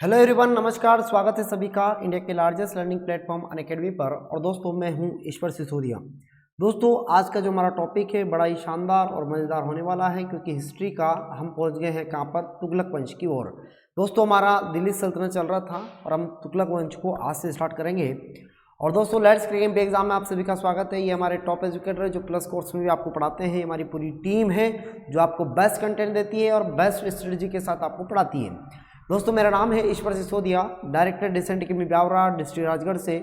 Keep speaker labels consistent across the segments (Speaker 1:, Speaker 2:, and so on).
Speaker 1: Hello everyone, नमस्कार। स्वागत है सभी का इंडिया के लार्जेस्ट लर्निंग प्लेटफॉर्म अनअकैडमी पर। और दोस्तों, मैं हूं ईश्वर सिसोदिया। दोस्तों, आज का जो हमारा टॉपिक है बड़ा ही शानदार और मज़ेदार होने वाला है, क्योंकि हिस्ट्री का हम पहुंच गए हैं कहां पर, तुगलक वंश की ओर। दोस्तों, हमारा दिल्ली सल्तनत चल रहा था और हम तुगलक वंश को आज से स्टार्ट करेंगे। और दोस्तों, लेट्स क्रिकेट एग्जाम में आप सभी का स्वागत है। ये हमारे टॉप एजुकेटर है जो प्लस कोर्स में भी आपको पढ़ाते हैं। हमारी पूरी टीम है जो आपको बेस्ट कंटेंट देती है और बेस्ट स्ट्रेटजी के साथ आपको पढ़ाती है। दोस्तों, मेरा नाम है Ishwar Sisodia, director decent academy Beawar, district Rajgarh से।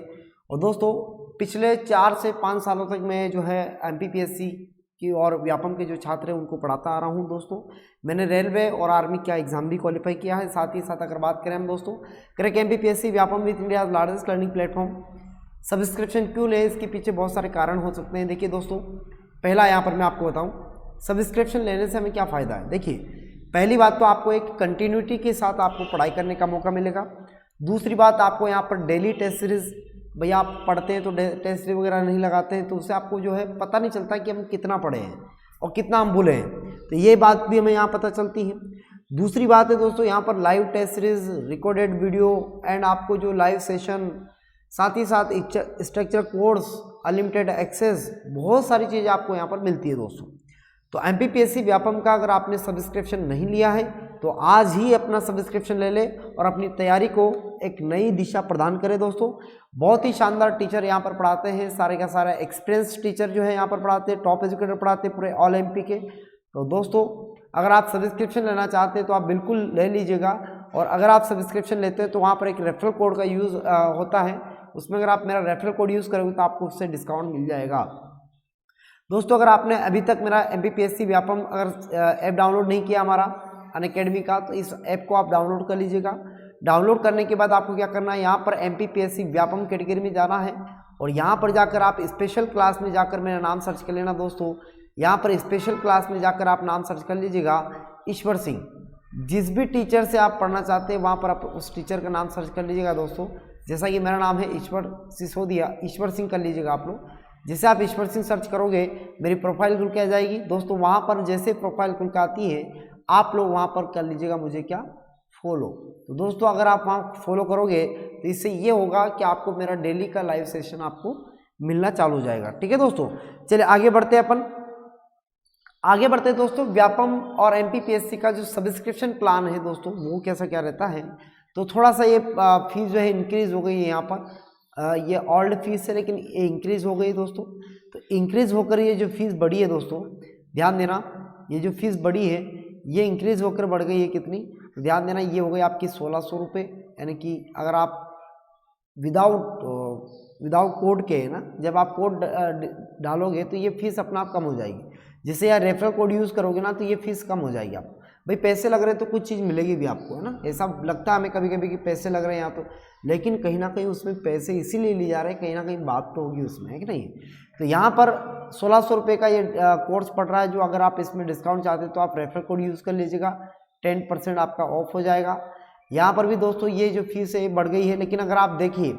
Speaker 1: और दोस्तों, पिछले 4 से 5 सालों तक मैं जो है MPPSC की और व्यापम के जो छात्र हैं उनको पढ़ाता आ रहा हूं। दोस्तों, मैंने रेलवे और आर्मी का एग्जाम भी क्वालिफाई किया है। साथ ही साथ अगर बात करें हम दोस्तों, crack MPPSC Vyapam with India largest learning platform, subscription क्यों ले, इसके पीछे बहुत सारे कारण हो सकते हैं। देखिए दोस्तों, पहला यहाँ पर मैं आपको बताऊँ सब्सक्रिप्शन लेने से हमें क्या फ़ायदा है। देखिए, पहली बात तो आपको एक कंटिन्यूटी के साथ आपको पढ़ाई करने का मौका मिलेगा। दूसरी बात, आपको यहाँ पर डेली टेस्ट सीरीज, भैया आप पढ़ते हैं तो टेस्ट सीरीज वगैरह नहीं लगाते हैं, तो उससे आपको जो है पता नहीं चलता कि हम कितना पढ़े हैं और कितना हम भूले हैं, तो ये बात भी हमें यहाँ पता चलती है। दूसरी बात है दोस्तों, यहाँ पर live test series, recorded video and आपको जो लाइव सेशन, साथ ही साथ स्ट्रक्चर कोर्स, अनलिमिटेड एक्सेस, बहुत सारी चीज़ें आपको यहाँ पर मिलती है दोस्तों। तो MPPSC व्यापम का अगर आपने सब्सक्रिप्शन नहीं लिया है तो आज ही अपना सब्सक्रिप्शन ले ले और अपनी तैयारी को एक नई दिशा प्रदान करें। दोस्तों, बहुत ही शानदार टीचर यहाँ पर पढ़ाते हैं, सारे का सारा एक्सपीरियंस टीचर जो है यहाँ पर पढ़ाते हैं, टॉप एजुकेटर पढ़ाते हैं पूरे ऑल MP के। तो दोस्तों, अगर आप सब्सक्रिप्शन लेना चाहते हैं तो आप बिल्कुल ले लीजिएगा। और अगर आप सब्सक्रिप्शन लेते हैं तो वहाँ पर एक रेफरल कोड का यूज़ होता है, उसमें अगर आप मेरा रेफरल कोड यूज़ करोगे तो आपको उससे डिस्काउंट मिल जाएगा। दोस्तों, अगर आपने अभी तक मेरा MPPSC व्यापम अगर ऐप डाउनलोड नहीं किया हमारा अनअकैडमी का, तो इस ऐप को आप डाउनलोड कर लीजिएगा। डाउनलोड करने के बाद आपको क्या करना है, यहाँ पर MPPSC व्यापम कैटेगरी में जाना है और यहाँ पर जाकर आप स्पेशल क्लास में जाकर मेरा नाम सर्च कर लेना। दोस्तों, यहाँ पर स्पेशल क्लास में जाकर आप नाम सर्च कर लीजिएगा ईश्वर सिंह। जिस भी टीचर से आप पढ़ना चाहते हैं वहाँ पर आप उस टीचर का नाम सर्च कर लीजिएगा। दोस्तों, जैसा कि मेरा नाम है ईश्वर सिसोदिया, ईश्वर सिंह कर लीजिएगा आप लोग। जैसे आप ईश्वर सिंह सर्च करोगे मेरी प्रोफाइल खुल के आ जाएगी। दोस्तों, वहाँ पर जैसे प्रोफाइल खुल के आती है आप लोग वहाँ पर कर लीजिएगा मुझे क्या, फॉलो। तो दोस्तों, अगर आप वहाँ फॉलो करोगे तो इससे ये होगा कि आपको मेरा डेली का लाइव सेशन आपको मिलना चालू हो जाएगा। ठीक है दोस्तों, चलिए आगे बढ़ते हैं दोस्तों। व्यापम और MPPSC का जो सब्सक्रिप्शन प्लान है दोस्तों, वो कैसा क्या रहता है, तो थोड़ा सा ये फीस जो है इंक्रीज हो गई है। यहाँ पर ये ओल्ड फीस है लेकिन ये इंक्रीज हो गई दोस्तों। तो इंक्रीज होकर ये जो फीस बढ़ी है दोस्तों, ध्यान देना, ये जो फीस बढ़ी है ये इंक्रीज होकर बढ़ गई है कितनी, तो ध्यान देना, ये हो गई आपकी 1600 रुपये। यानी कि अगर आप विदाउट कोड के है ना, जब आप कोड डालोगे तो ये फीस अपना आप कम हो जाएगी। जैसे यार रेफरल कोड यूज़ करोगे ना तो ये फीस कम हो जाएगी। आप भाई पैसे लग रहे हैं तो कुछ चीज़ मिलेगी भी आपको, है ना। ऐसा लगता है हमें कभी कभी कि पैसे लग रहे हैं यहाँ तो, लेकिन कहीं ना कहीं उसमें पैसे इसीलिए लिए जा रहे हैं, कहीं ना कहीं बात तो होगी उसमें, है कि नहीं। तो यहाँ पर 1600 रुपये का ये कोर्स पड़ रहा है, जो अगर आप इसमें डिस्काउंट चाहते हो तो आप रेफरल कोड यूज़ कर लीजिएगा, 10% आपका ऑफ हो जाएगा। यहाँ पर भी दोस्तों ये जो फीस है बढ़ गई है, लेकिन अगर आप देखिए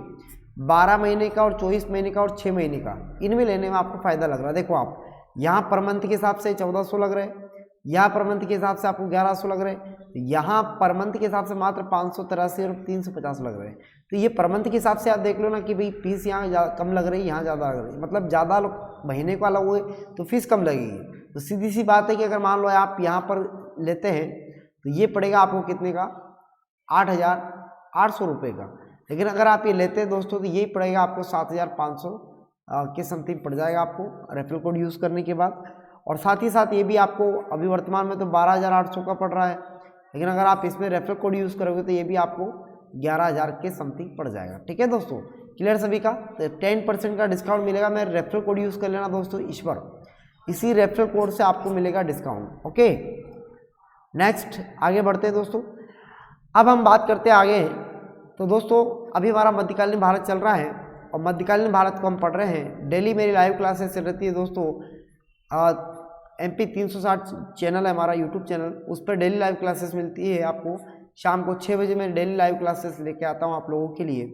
Speaker 1: 12 महीने का और 24 महीने का और 6 महीने का, इनमें लेने में आपको फ़ायदा लग रहा है। देखो, आप यहाँ पर मंथ के हिसाब से 1400 लग रहे हैं, यहाँ पर मंथ के हिसाब से आपको 1100 लग रहे हैं, यहाँ पर मंथ के हिसाब से मात्र 583 और 350 लग रहे हैं। तो ये पर मंथ के हिसाब से आप देख लो ना कि भाई फीस यहाँ कम लग रही है, यहाँ ज़्यादा लग रही है, मतलब ज़्यादा महीने को अलग हुए तो फीस कम लगेगी। तो सीधी सी बात है कि अगर मान लो आप यहाँ पर लेते हैं तो ये पड़ेगा आपको कितने का, 8800 रुपये का। लेकिन अगर आप ये लेते हैं दोस्तों तो यही पड़ेगा आपको 7500 के समथिंग पड़ जाएगा आपको रेफरल कोड यूज़ करने के बाद। और साथ ही साथ ये भी आपको अभी वर्तमान में तो 12800 का पड़ रहा है, लेकिन अगर आप इसमें रेफरल कोड यूज़ करोगे तो ये भी आपको 11000 के समथिंग पड़ जाएगा। ठीक है दोस्तों, क्लियर सभी का। तो 10% का डिस्काउंट मिलेगा। मैं रेफरल कोड यूज़ कर लेना दोस्तों ईश्वर, इसी रेफरल कोड से आपको मिलेगा डिस्काउंट। ओके, नेक्स्ट आगे बढ़ते हैं दोस्तों। अब हम बात करते हैं आगे। तो दोस्तों, अभी हमारा मध्यकालीन भारत चल रहा है और मध्यकालीन भारत को हम पढ़ रहे हैं। डेली मेरी लाइव क्लासेस चल रहती है दोस्तों। MP 360 चैनल है हमारा यूट्यूब चैनल, उस पर डेली लाइव क्लासेस मिलती है आपको। शाम को 6 बजे मैं डेली लाइव क्लासेस लेके आता हूँ आप लोगों के लिए।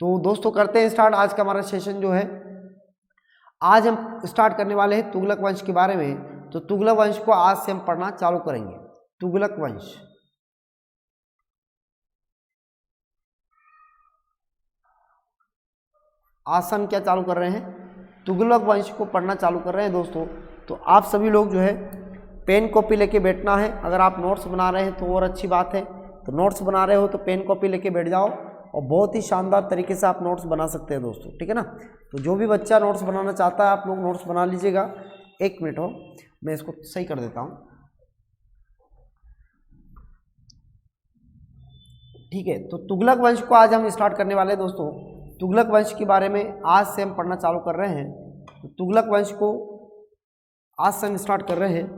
Speaker 1: तो दोस्तों, करते हैं स्टार्ट आज का हमारा सेशन जो है। आज हम स्टार्ट करने वाले हैं तुगलक वंश के बारे में। तो तुगलक वंश को आज से हम पढ़ना चालू करेंगे। तुगलक वंश आसन क्या चालू कर रहे हैं, तुगलक वंश को पढ़ना चालू कर रहे हैं दोस्तों। तो आप सभी लोग जो है पेन कॉपी लेके बैठना है। अगर आप नोट्स बना रहे हैं तो और अच्छी बात है, तो नोट्स बना रहे हो तो पेन कॉपी लेके बैठ जाओ और बहुत ही शानदार तरीके से आप नोट्स बना सकते हैं दोस्तों, ठीक है ना। तो जो भी बच्चा नोट्स बनाना चाहता है आप लोग नोट्स बना लीजिएगा। 1 मिनट हो, मैं इसको सही कर देता हूँ, ठीक है। तो तुगलक वंश को आज हम स्टार्ट करने वाले हैं दोस्तों। तुगलक वंश के बारे में आज से हम पढ़ना चालू कर रहे हैं। तो तुगलक वंश को आज से हम स्टार्ट कर रहे हैं।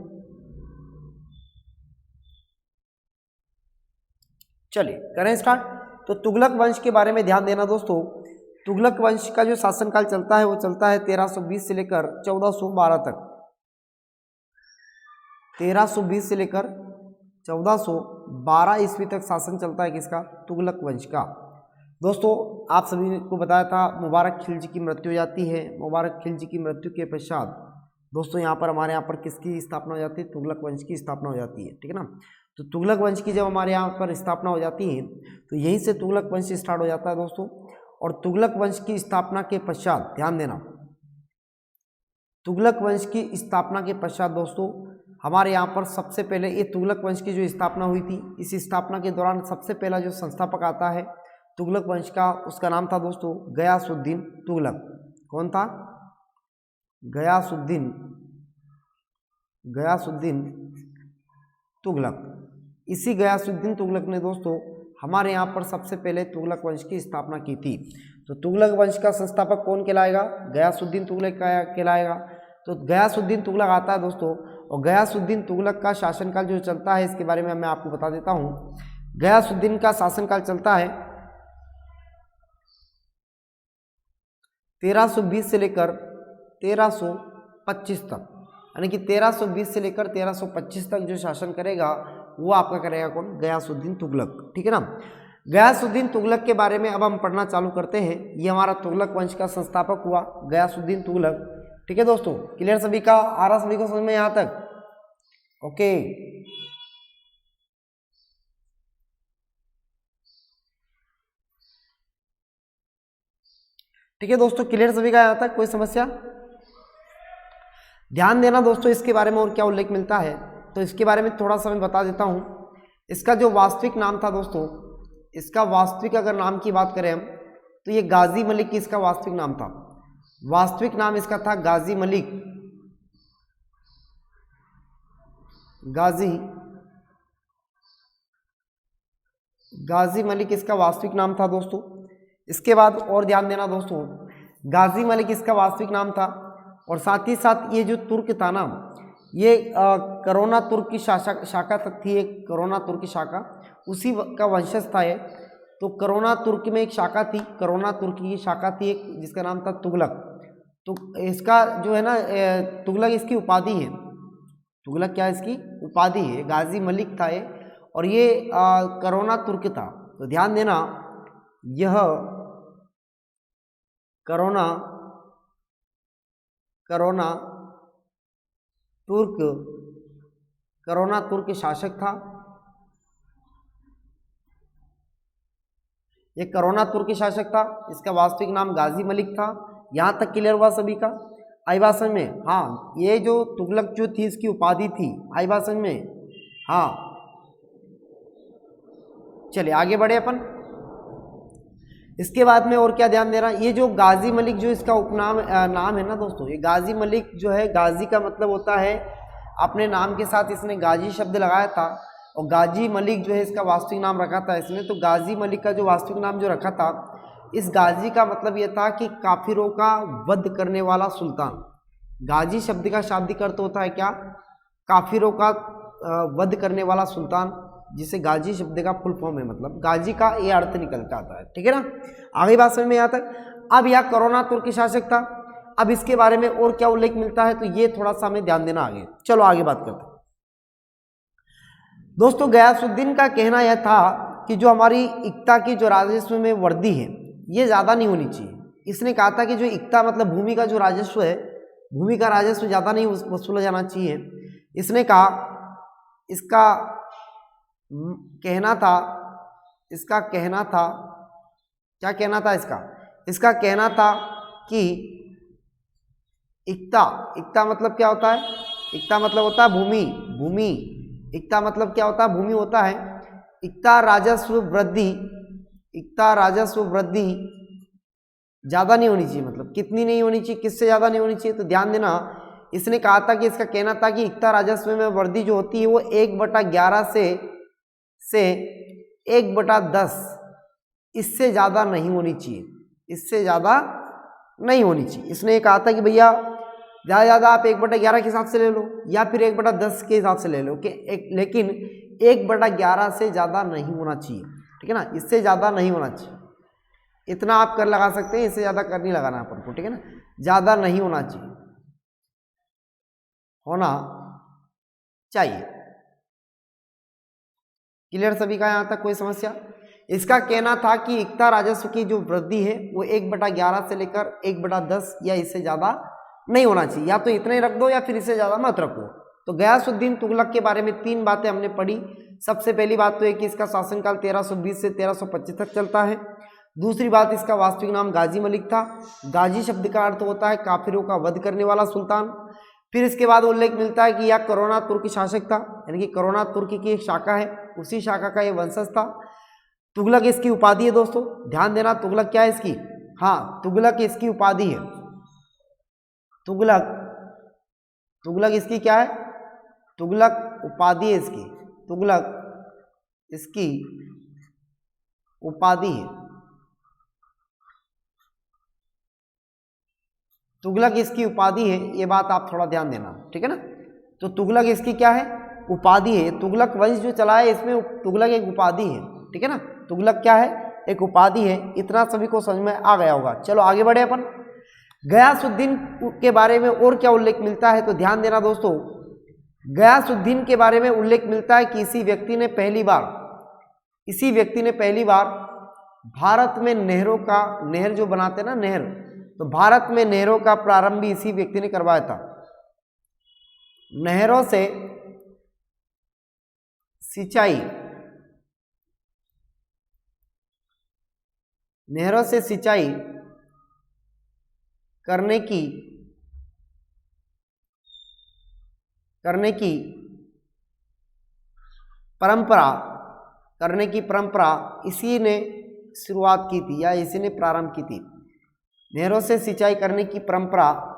Speaker 1: चलिए करें स्टार्ट। तो तुगलक वंश के बारे में ध्यान देना दोस्तों। तुगलक वंश का जो शासनकाल चलता है वो चलता है 1320 से लेकर 1412 तक। 1320 से लेकर 1412 ईस्वी तक शासन चलता है किसका, तुगलक वंश का। दोस्तों आप सभी को बताया था मुबारक खिलजी की मृत्यु हो जाती है। मुबारक खिलजी की मृत्यु के पश्चात दोस्तों यहाँ पर हमारे यहाँ पर किसकी स्थापना हो जाती है, तुगलक वंश की स्थापना हो जाती है, ठीक है ना। तो तुगलक वंश की जब हमारे यहाँ पर स्थापना हो जाती है तो यहीं से तुगलक वंश स्टार्ट हो जाता है दोस्तों। और तुगलक वंश की स्थापना के पश्चात ध्यान देना, तुगलक वंश की स्थापना के पश्चात दोस्तों हमारे यहाँ पर सबसे पहले ये तुगलक वंश की जो स्थापना हुई थी, इस स्थापना के दौरान सबसे पहला जो संस्थापक आता है तुगलक वंश का, उसका नाम था दोस्तों गयासुद्दीन तुगलक। कौन था, गयासुद्दीन तुगलक। इसी गयासुद्दीन तुगलक ने दोस्तों हमारे यहाँ पर सबसे पहले तुगलक वंश की स्थापना की थी। तो तुगलक वंश का संस्थापक कौन कहलाएगा, गयासुद्दीन तुगलक कहलाएगा। तो गयासुद्दीन तुगलक आता है दोस्तों, और गयासुद्दीन तुगलक का शासनकाल जो चलता है इसके बारे में मैं आपको बता देता हूँ। गयासुद्दीन का शासनकाल चलता है 1320 से लेकर 1325 तक, यानी कि 1320 से लेकर 1325 तक जो शासन करेगा वो आपका करेगा कौन, गयासुद्दीन तुगलक, ठीक है ना। गयासुद्दीन तुगलक के बारे में अब हम पढ़ना चालू करते हैं। ये हमारा तुगलक वंश का संस्थापक हुआ गयासुद्दीन तुगलक, ठीक है दोस्तों। क्लियर सभी का, आ रहा सभी को समझ में यहाँ तक, ओके। ठीक है दोस्तों, क्लियर सभी का यहाँ तक, कोई समस्या। ध्यान देना दोस्तों, इसके बारे में और क्या उल्लेख मिलता है तो इसके बारे में थोड़ा सा मैं बता देता हूँ। इसका जो वास्तविक नाम था दोस्तों, इसका वास्तविक अगर नाम की बात करें हम तो ये गाजी मलिक की इसका वास्तविक नाम था। वास्तविक नाम इसका था गाजी मलिक, गाजी मलिक इसका वास्तविक नाम था दोस्तों। इसके बाद और ध्यान देना दोस्तों, गाजी मलिक इसका वास्तविक नाम था, और साथ ही साथ ये जो तुर्क था ना, ये करोना तुर्क की शाखा तक थी, एक करोना तुर्क की शाखा, उसी का वंशज था ये। तो करोना तुर्क में एक शाखा थी, करोना तुर्क की शाखा थी एक, जिसका नाम था तुगलक। तो इसका जो है ना तुगलक इसकी उपाधि है, तुगलक क्या इसकी उपाधि है, गाजी मलिक था ये, और ये करोना तुर्क था। तो ध्यान देना, यह करोना तुर्क शासक था। ये करोना तुर्क शासक था, इसका वास्तविक नाम गाजी मलिक था। यहाँ तक क्लियर हुआ सभी का, आई बात समझ में। हाँ, ये जो तुगलक जो थी इसकी उपाधि थी, आई बात समझ में। हाँ चलिए आगे बढ़े अपन। इसके बाद में और क्या ध्यान देना, ये जो गाजी मलिक जो इसका उपनाम नाम है ना दोस्तों, ये गाजी मलिक जो है, गाजी का मतलब होता है अपने नाम के साथ इसने गाजी शब्द लगाया था, और गाजी मलिक जो है इसका वास्तविक नाम रखा था इसने। तो गाजी मलिक का जो वास्तविक नाम जो रखा था, इस गाजी का मतलब यह था कि काफिरों का वध करने वाला सुल्तान। गाजी शब्द का शाब्दिक अर्थ होता है क्या, काफिरों का वध करने वाला सुल्तान, जिसे गाजी शब्द का फुल फॉर्म है, मतलब गाजी का ये अर्थ निकल के आता है, ठीक है ना। आगे बात समझ में यहाँ तक। अब यह करोना तुर्क शासक था। अब इसके बारे में और क्या उल्लेख मिलता है तो ये थोड़ा सा हमें ध्यान देना आगे। चलो आगे बात करते हैं दोस्तों। गयासुद्दीन का कहना यह था कि जो हमारी इक्ता की जो राजस्व में वृद्धि है ये ज़्यादा नहीं होनी चाहिए। इसने कहा था कि जो इक्ता मतलब भूमि का जो राजस्व है, भूमि का राजस्व ज़्यादा नहीं वसूला जाना चाहिए। इसने कहा, इसका कहना था क्या कहना था इसका कहना था कि इक्ता मतलब क्या होता है? इक्ता मतलब होता है भूमि। भूमि इक्ता मतलब क्या होता है? भूमि होता है। इक्ता राजस्व वृद्धि ज्यादा नहीं होनी चाहिए। मतलब कितनी नहीं होनी चाहिए, किससे ज्यादा नहीं होनी चाहिए? तो ध्यान देना, इसने कहा था कि इसका कहना था कि इक्ता राजस्व में वृद्धि जो होती है वो 1/11 से 1/10 इससे ज्यादा नहीं होनी चाहिए, इससे ज्यादा नहीं होनी चाहिए। इसने कहा था कि भैया ज़्यादा ज़्यादा आप 1/11 के हिसाब से ले लो या फिर 1/10 के हिसाब से ले लो कि लेकिन 1/11 से ज़्यादा नहीं होना चाहिए, ठीक है ना, इससे ज़्यादा नहीं होना चाहिए। इतना आप कर लगा सकते हैं, इससे ज़्यादा कर नहीं लगाना अपन को, ठीक है ना, ज़्यादा नहीं होना चाहिए, होना चाहिए। क्लियर सभी का यहाँ तक? कोई समस्या? इसका कहना था कि इक्ता राजस्व की जो वृद्धि है वो 1/11 से लेकर 1/10 या इससे ज़्यादा नहीं होना चाहिए। या तो इतना ही रख दो या फिर इससे ज़्यादा मत रखो। तो गयासुद्दीन तुगलक के बारे में 3 बातें हमने पढ़ी। सबसे पहली बात तो है कि इसका शासनकाल 1320 से 1325 तक चलता है। दूसरी बात, इसका वास्तविक नाम गाजी मलिक था। गाजी शब्द का अर्थ होता है काफिरों का वध करने वाला सुल्तान। फिर इसके बाद उल्लेख मिलता है कि यह करोना तुर्क शासक था, यानी कि करोना तुर्की की एक शाखा है, उसी शाखा का यह वंशज था। तुगलक इसकी उपाधि है दोस्तों, ध्यान देना, तुगलक क्या है इसकी? हाँ, तुगलक इसकी उपाधि है। तुगलक इसकी क्या है? तुगलक उपाधि है इसकी, तुगलक इसकी उपाधि है। तुगलक इसकी उपाधि है, ये बात आप थोड़ा ध्यान देना, ठीक है ना। तो तुगलक इसकी क्या है? उपाधि है। तुगलक वंश जो चला है इसमें तुगलक एक उपाधि है, ठीक है ना। तुगलक क्या है? एक उपाधि है। इतना सभी को समझ में आ गया होगा। चलो आगे बढ़े अपन। गयासुद्दीन के बारे में और क्या उल्लेख मिलता है? तो ध्यान देना दोस्तों, गयासुद्दीन के बारे में उल्लेख मिलता है कि इसी व्यक्ति ने पहली बार भारत में नहर जो बनाते ना, नहर, तो भारत में नहरों का प्रारंभ भी इसी व्यक्ति ने करवाया था। नहरों से सिंचाई करने की परंपरा इसी ने शुरुआत की थी या इसी ने प्रारंभ की थी। नहरों से सिंचाई करने की परंपरा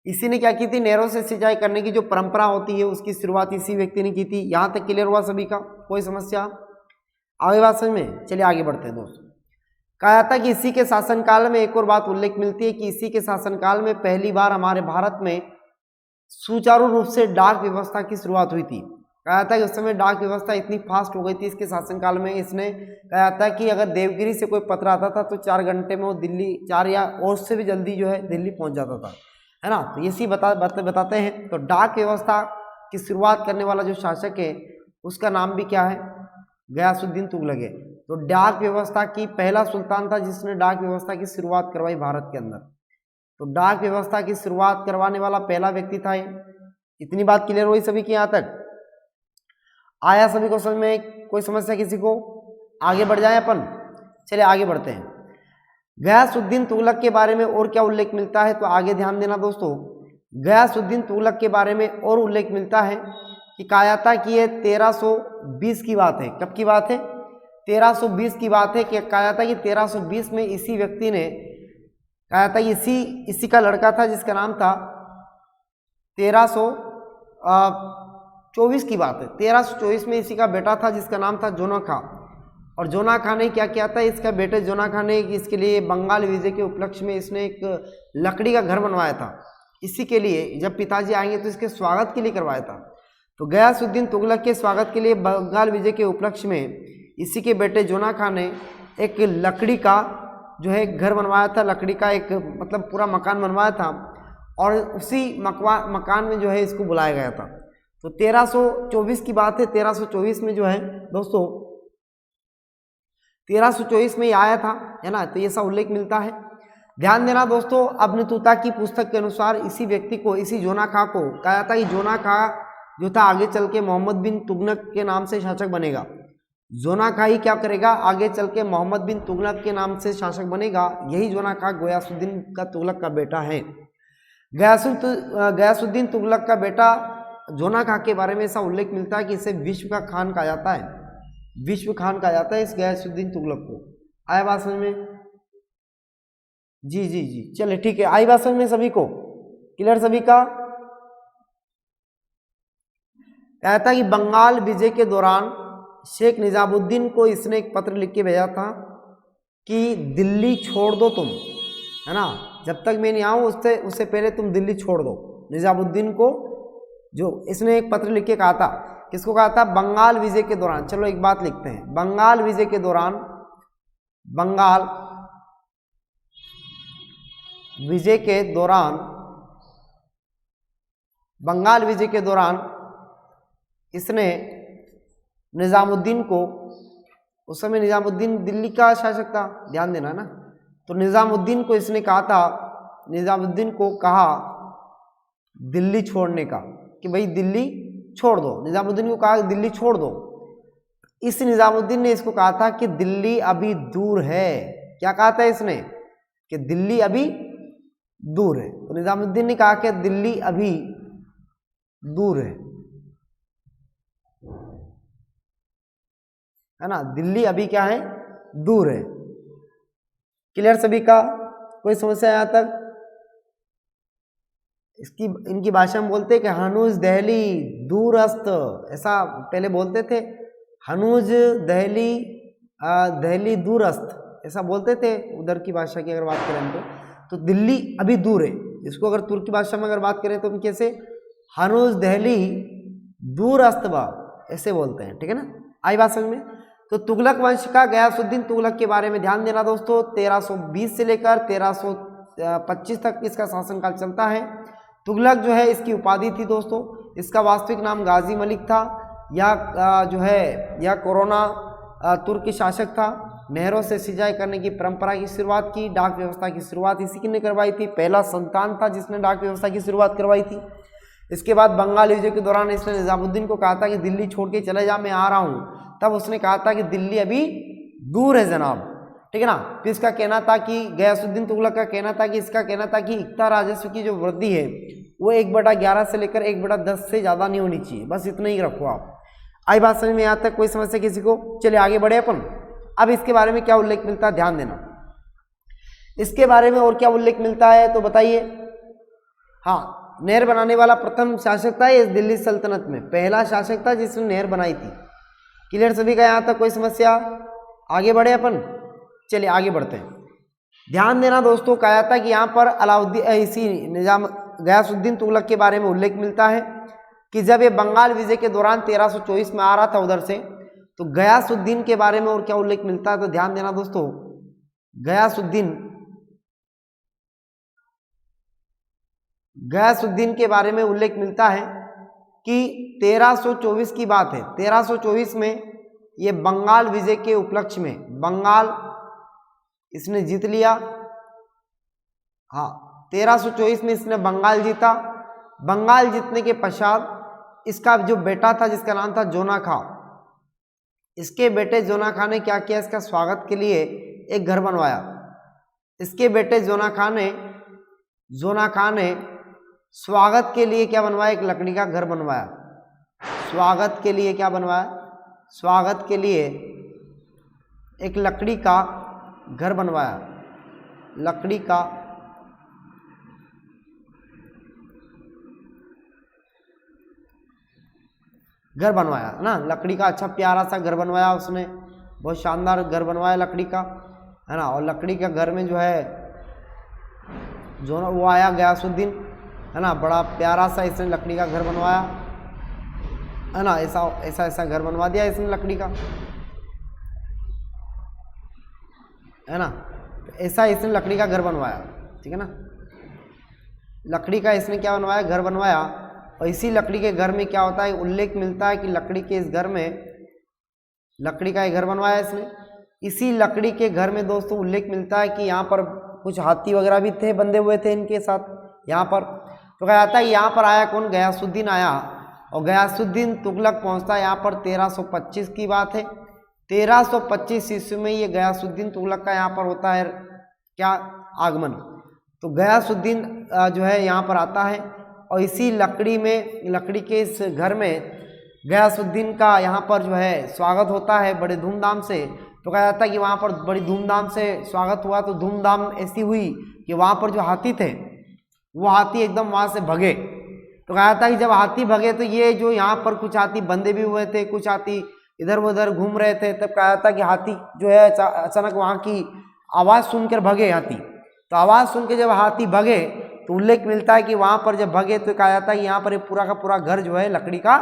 Speaker 1: इसी ने क्या की थी? नहरों से सिंचाई करने की जो परंपरा होती है उसकी शुरुआत इसी व्यक्ति ने की थी। यहां तक क्लियर हुआ सभी का? कोई समस्या? आगे बात समझ में? चलिए आगे बढ़ते हैं दोस्तों। कहा था कि इसी के शासनकाल में एक और बात उल्लेख मिलती है कि इसी के शासनकाल में पहली बार हमारे भारत में सुचारू रूप से डाक व्यवस्था की शुरुआत हुई थी। कहा था कि उस समय डाक व्यवस्था इतनी फास्ट हो गई थी इसके शासनकाल में। इसने कहा था कि अगर देवगिरी से कोई पत्र आता था तो 4 घंटे में वो दिल्ली, 4 या और से भी जल्दी जो है दिल्ली पहुंच जाता था, है ना। तो इसी बताते हैं। तो डाक व्यवस्था की शुरुआत करने वाला जो शासक है उसका नाम भी क्या है? गयासुद्दीन तुगलक है। तो डाक व्यवस्था की पहला सुल्तान था जिसने डाक व्यवस्था की शुरुआत करवाई भारत के अंदर। तो डाक व्यवस्था की शुरुआत करवाने वाला पहला व्यक्ति था ये। इतनी बात क्लियर हुई सभी की? यहाँ तक आया सभी को समझ में? कोई समस्या किसी को? आगे बढ़ जाए अपन। चलिए आगे बढ़ते हैं। गयासुद्दीन तुगलक के बारे में और क्या उल्लेख मिलता है? तो आगे ध्यान देना दोस्तों। गयासुद्दीन तुगलक के बारे में और उल्लेख मिलता है कि कहा था कि ये 1320 की बात है। कब की बात है? 1320 की बात है। कि कहा था कि 1320 में इसी व्यक्ति ने कहा था, इसी का लड़का था जिसका नाम था 1324 की बात है। 1324 में इसी का बेटा था जिसका नाम था जोना खां। और जोना खां ने क्या किया था? इसका बेटे जोना खां ने इसके लिए बंगाल विजय के उपलक्ष्य में इसने एक लकड़ी का घर बनवाया था। इसी के लिए जब पिताजी आएंगे तो इसके स्वागत के लिए करवाया था। तो गयासुद्दीन तुगलक के स्वागत के लिए बंगाल विजय के उपलक्ष्य में इसी के बेटे जोना खां ने एक लकड़ी का जो है घर बनवाया था। लकड़ी का एक मतलब पूरा मकान बनवाया था और उसी मकान में जो है इसको बुलाया गया था। तो 1324 की बात है। 1324 में जो है दोस्तों 1324 में ये आया था, है ना। तो ये सब उल्लेख मिलता है। ध्यान देना दोस्तों, अब्न तूता की पुस्तक के अनुसार इसी व्यक्ति को, इसी जोना खां को कहा जाता है कि जोना खां जो था आगे चल के मोहम्मद बिन तुगलक के नाम से शासक बनेगा। जोना खां ही क्या करेगा, आगे चल के मोहम्मद बिन तुगलक के नाम से शासक बनेगा। यही जोना खां गयासुद्दीन का तुगलक का बेटा है। गयासुद्दीन तुगलक का बेटा जोना खां के बारे में ऐसा उल्लेख मिलता है कि इसे विश्व का खान कहा जाता है, विश्व खान कहा जाता है इस गयासुद्दीन तुगलक को। आया बात समझ में? जी जी जी, चलिए ठीक है, आई बात समझ में सभी को? क्लियर सभी का? कहता कि बंगाल विजय के दौरान शेख निजामुद्दीन को इसने एक पत्र लिख के भेजा था कि दिल्ली छोड़ दो तुम, है ना, जब तक मैं नहीं आऊँ उससे पहले तुम दिल्ली छोड़ दो। निजामुद्दीन को जो इसने एक पत्र लिख के कहा था, किसको कहा था? बंगाल विजय के दौरान। चलो एक बात लिखते हैं, बंगाल विजय के दौरान, बंगाल विजय के दौरान, बंगाल विजय के दौरान इसने निजामुद्दीन को, उस समय निजामुद्दीन दिल्ली का शासक था, ध्यान देना ना, तो निजामुद्दीन को इसने कहा था, निजामुद्दीन को कहा दिल्ली छोड़ने का, कि भाई दिल्ली छोड़ दो। निजामुद्दीन को कहा दिल्ली छोड़ दो। इस निजामुद्दीन ने इसको कहा था कि दिल्ली अभी दूर है। क्या कहा था इसने? कि दिल्ली अभी दूर है। तो निजामुद्दीन ने कहा कि दिल्ली अभी दूर है ना, दिल्ली अभी क्या है? दूर है। क्लियर सभी का? कोई समस्या यहाँ तक? इसकी इनकी भाषा में बोलते हैं कि हनुज दहली दूरस्त, ऐसा पहले बोलते थे, हनुज दहली दहली दूरस्त, ऐसा बोलते थे उधर की भाषा की अगर बात करें तो दिल्ली अभी दूर है। इसको अगर तुर्की भाषा में अगर बात करें तो हम कैसे? हनुज दहली दूरस्त बा, ऐसे बोलते हैं, ठीक है ना? आई बात समझ में? तो तुगलक वंश का गयासुद्दीन तुगलक के बारे में ध्यान देना दोस्तों, 1320 से लेकर 1325 तक इसका शासनकाल चलता है। तुगलक जो है इसकी उपाधि थी दोस्तों, इसका वास्तविक नाम गाजी मलिक था। यह जो है यह कोरोना तुर्की शासक था। नहरों से सिंचाई करने की परंपरा की शुरुआत की, डाक व्यवस्था की शुरुआत इसी ने करवाई थी। पहला संतान था जिसने डाक व्यवस्था की शुरुआत करवाई थी। इसके बाद बंगाल विजय के दौरान इसने निजामुद्दीन को कहा था कि दिल्ली छोड़ के चले जा, मैं आ रहा हूँ। तब उसने कहा था कि दिल्ली अभी दूर है जनाब, ठीक है ना। तो इसका कहना था कि गयासुद्दीन तुगलक का कहना था कि इसका कहना था कि इक्ता राजस्व की जो वृद्धि है वो 1/11 से लेकर 1/10 से ज़्यादा नहीं होनी चाहिए, बस इतना ही रखो आप। आई बात समझ में? यहाँ तक कोई समस्या किसी को? चलिए आगे बढ़े अपन। अब इसके बारे में क्या उल्लेख मिलता है ध्यान देना, इसके बारे में और क्या उल्लेख मिलता है तो बताइए। हाँ, नहर बनाने वाला प्रथम शासक था इस दिल्ली सल्तनत में, पहला शासक था जिसने नहर बनाई थी। क्लियर सभी का? यहाँ तक कोई समस्या? आगे बढ़े अपन। चलिए आगे बढ़ते हैं। ध्यान देना दोस्तों, कहा जाता है कि यहाँ पर अलाउद्दीन इसी निजाम गयासुद्दीन तुगलक के बारे में उल्लेख मिलता है कि जब ये बंगाल विजय के दौरान 1324 में आ रहा था उधर से, तो गयासुद्दीन के बारे में और क्या उल्लेख मिलता है तो ध्यान देना दोस्तों, गयासुद्दीन के बारे में उल्लेख मिलता है कि 1324 की बात है। 1324 में ये बंगाल विजय के उपलक्ष्य में बंगाल इसने जीत लिया। हाँ, 1324 में इसने बंगाल जीता। बंगाल जीतने के पश्चात इसका जो बेटा था जिसका नाम था जोना खां, इसके बेटे जोना खां ने क्या किया, इसका स्वागत के लिए एक घर बनवाया। इसके बेटे जोना खां ने स्वागत के लिए क्या बनवाया, एक लकड़ी का घर बनवाया। स्वागत के लिए क्या बनवाया, स्वागत के लिए एक लकड़ी का घर बनवाया, लकड़ी का घर बनवाया ना, लकड़ी का अच्छा प्यारा सा घर बनवाया उसने, बहुत शानदार घर बनवाया लकड़ी का, है ना। और लकड़ी का घर में जो है जो ना वो आया गयासुद्दीन, है ना, बड़ा प्यारा सा इसने लकड़ी का घर बनवाया, है ना। ऐसा घर बनवा दिया इसने लकड़ी का, है ना। ऐसा इसने लकड़ी का घर बनवाया, ठीक है ना। लकड़ी का इसने क्या बनवाया, घर बनवाया। और इसी लकड़ी के घर में क्या होता है, उल्लेख मिलता है कि लकड़ी के इस घर में, लकड़ी का एक घर बनवाया इसने। इसी लकड़ी के घर में दोस्तों उल्लेख मिलता है कि यहाँ पर कुछ हाथी वगैरह भी थे, बंधे हुए थे इनके साथ यहाँ पर। तो कहा जाता है यहाँ पर आया कौन, गयासुद्दीन आया, और गयासुद्दीन तुगलक पहुँचता यहाँ पर 1325 की बात है। 1325 ईस्वी में ये गयासुद्दीन तुगलक का यहाँ पर होता है क्या, आगमन। तो गयासुद्दीन जो है यहाँ पर आता है, और इसी लकड़ी के इस घर में गयासुद्दीन का यहाँ पर जो है स्वागत होता है बड़े धूमधाम से। तो कहा जाता है कि वहाँ पर बड़ी धूमधाम से स्वागत हुआ। तो धूमधाम ऐसी हुई कि वहाँ पर जो हाथी थे वो हाथी एकदम वहाँ से भगे। तो कहा जाता है कि जब हाथी भगे तो ये जो यहाँ पर कुछ हाथी बंधे भी हुए थे, कुछ हाथी इधर उधर घूम रहे थे, तब कहा जाता है कि हाथी जो है अचानक वहाँ की आवाज़ सुनकर भगे हाथी। तो आवाज़ सुन के जब हाथी भगे तो उल्लेख मिलता है कि वहाँ पर जब भगे तो कहा जाता है कि यहाँ पर पूरा का पूरा घर जो है लकड़ी का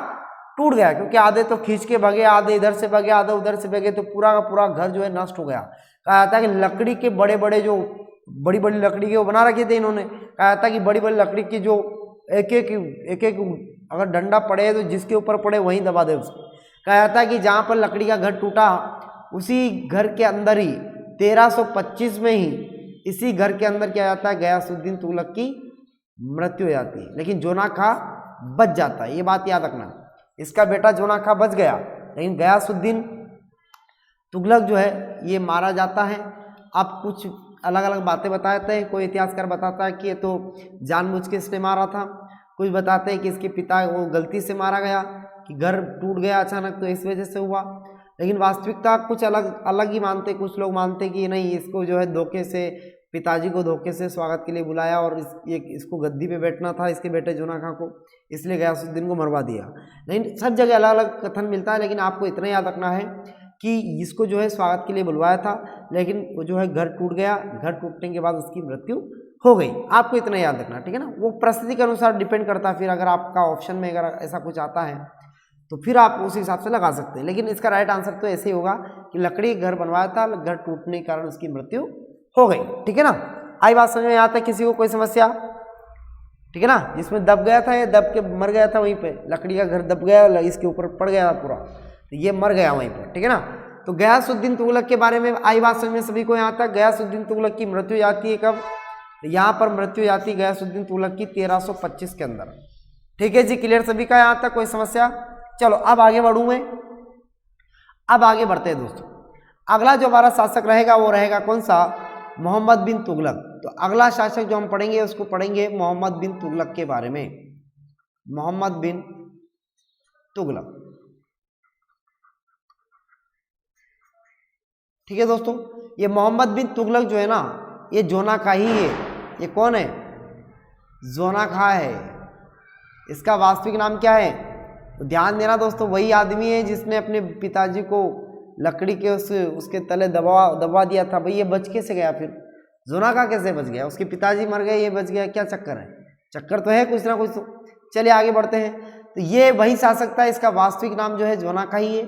Speaker 1: टूट गया, क्योंकि आधे तो खींच के भगे, आधे इधर से भगे, आधे उधर से भगे, तो पूरा का पूरा घर जो है नष्ट हो गया। कहा जाता है कि लकड़ी के बड़े बड़े जो बड़ी बड़ी लकड़ी के वो बना रखे थे इन्होंने। कहा जाता है कि बड़ी बड़ी लकड़ी की जो एक एक अगर डंडा पड़े तो जिसके ऊपर पड़े वहीं दबा दे उसको। कहा जाता है कि जहाँ पर लकड़ी का घर टूटा उसी घर के अंदर ही 1325 में ही इसी घर के अंदर क्या जाता है, गयासुद्दीन तुगलक की मृत्यु हो जाती है। लेकिन जोना खां बच जाता है, ये बात याद रखना। इसका बेटा जोना खां बच गया, लेकिन गयासुद्दीन तुगलक जो है ये मारा जाता है। अब कुछ अलग अलग बातें बताते हैं। कोई इतिहासकार बताता है कि ये तो जानबूझ के इसने मारा था, कुछ बताते हैं कि इसके पिता वो गलती से मारा गया, कि घर टूट गया अचानक तो इस वजह से हुआ। लेकिन वास्तविकता कुछ अलग ही मानते। कुछ लोग मानते कि नहीं, इसको जो है धोखे से, पिताजी को धोखे से स्वागत के लिए बुलाया और इसको गद्दी पे बैठना था इसके बेटे जोना खां को, इसलिए गयासुद्दीन को मरवा दिया। लेकिन सब जगह अलग अलग कथन मिलता है। लेकिन आपको इतना याद रखना है कि इसको जो है स्वागत के लिए बुलवाया था, लेकिन वो जो है घर टूट गया, घर टूटने के बाद उसकी मृत्यु हो गई। आपको इतना याद रखना, ठीक है ना। वो परिस्थिति के अनुसार डिपेंड करता है। फिर अगर आपका ऑप्शन में अगर ऐसा कुछ आता है तो फिर आप उस हिसाब से लगा सकते हैं। लेकिन इसका राइट आंसर तो ऐसे ही होगा कि लकड़ी घर बनवाया था, घर टूटने के कारण उसकी मृत्यु हो गई, ठीक है ना। आई बात समझ में आता है किसी को, कोई समस्या, ठीक है ना। जिसमें दब गया था ये दब के मर गया था वहीं पे, लकड़ी का घर दब गया, इसके ऊपर पड़ गया पूरा, तो ये मर गया वहीं पर, ठीक है ना। तो गयासुद्दीन तुगलक के बारे में आई बात समझ में सभी को यहाँ तक। गयासुद्दीन तुगलक की मृत्यु जाती है कब, तो यहाँ पर मृत्यु जाती है गयासुद्दीन तुगलक की 1325 के अंदर, ठीक है जी। क्लियर सभी का यहाँ तक, कोई समस्या। चलो अब आगे बढ़ूँ मैं, अब आगे बढ़ते हैं दोस्तों। अगला जो हमारा शासक रहेगा वो रहेगा कौन सा, मोहम्मद बिन तुगलक। तो अगला शासक जो हम पढ़ेंगे उसको पढ़ेंगे मोहम्मद बिन तुगलक के बारे में, मोहम्मद बिन तुगलक, ठीक है दोस्तों। ये मोहम्मद बिन तुगलक जो है ना, ये जोना खां ही है। ये कौन है, जोना खां है। इसका वास्तविक नाम क्या है, तो ध्यान देना दोस्तों, वही आदमी है जिसने अपने पिताजी को लकड़ी के उसके तले दबा दिया था। भाई ये बच कैसे गया, फिर जोना खां कैसे बच गया, उसके पिताजी मर गए, ये बच गया, क्या चक्कर है, चक्कर तो है कुछ ना कुछ। तो चलिए आगे बढ़ते हैं। तो ये वही शासक था, इसका वास्तविक नाम जो है जोना खां ही है।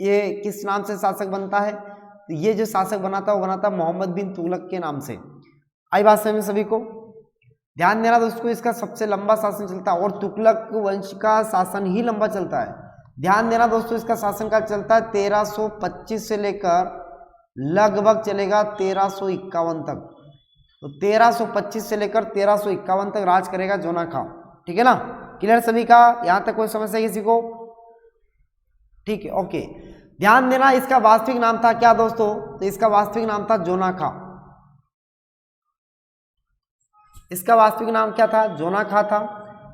Speaker 1: ये किस नाम से शासक बनता है, तो ये जो शासक बना था वो बना था मोहम्मद बिन तुगलक के नाम से। आई बात समझ में सभी को। ध्यान देना दोस्तों, इसका सबसे लंबा शासन चलता है और तुगलक वंश का शासन ही लंबा चलता है। ध्यान देना दोस्तों, इसका शासनकाल चलता है 1325 से लेकर लगभग चलेगा 1351 तक। तो 1325 से लेकर 1351 तक राज करेगा जोना खां, ठीक है ना। क्लियर सभी का, यहाँ तक कोई समस्या किसी को, ठीक है, ओके। ध्यान देना, इसका वास्तविक नाम था क्या दोस्तों, तो इसका वास्तविक नाम था जोना खां। इसका वास्तविक नाम क्या था, जोना खां था।